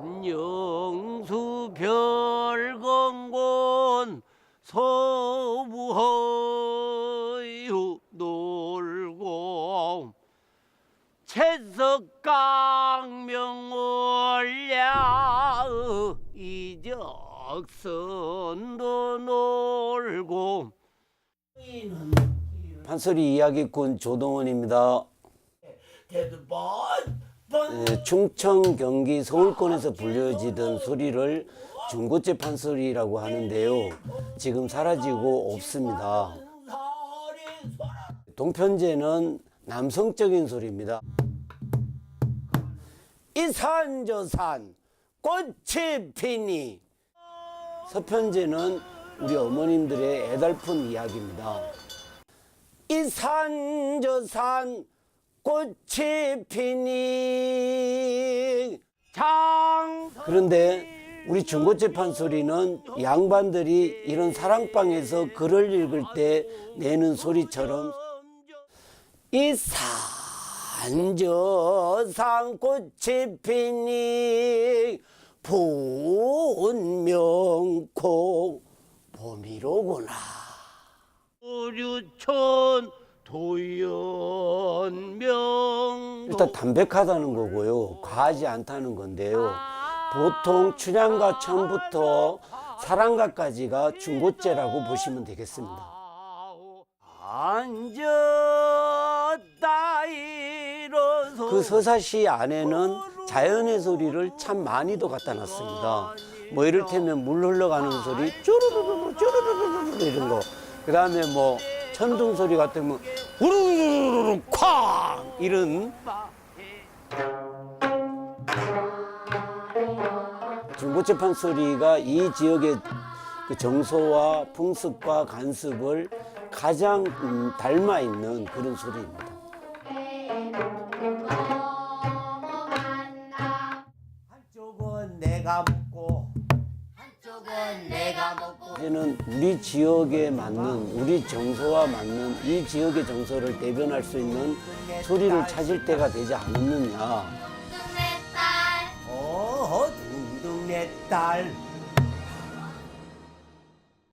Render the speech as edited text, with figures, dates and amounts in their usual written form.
기산영수 별건곤 소부허유 놀고 채석강명월야 이적선도 놀고. 판소리 이야기꾼 조동원입니다. 충청, 경기, 서울권에서 불려지던 소리를 중고째 판소리라고 하는데요. 지금 사라지고 없습니다. 동편제는 남성적인 소리입니다. 이 산 저 산 꽃이 피니. 서편제는 우리 어머님들의 애달픈 이야기입니다. 이 산 저 산 꽃이 피니. 그런데 우리 중고째 판소리는 양반들이 이런 사랑방에서 글을 읽을 때 내는 소리처럼 이 산 저 산 꽃이 피니 분명코 봄이로구나. 우류촌 도연명. 일단 담백하다는 거고요. 과하지 않다는 건데요. 보통 춘향과 천부터 사랑가까지가 중고째라고 보시면 되겠습니다. 앉았다 일어서. 그 서사시 안에는 자연의 소리를 참 많이도 갖다 놨습니다. 뭐 이를테면 물 흘러가는 소리 쭈루루루 쭈루루루 이런 거. 그 다음에 뭐 천둥 소리 같으면 우르르르 쾅 이런. 중고째 판소리가 이 지역의 그 정서와 풍습과 간습을 가장 닮아 있는 그런 소리입니다. 한쪽은 내가 먹고 한쪽은 내가 먹고. 이제는 우리 지역에 맞는, 우리 정서와 맞는 이 지역의 정서를 대변할 수 있는 소리를 찾을 때가 되지 않았느냐. 둥둥 내 딸.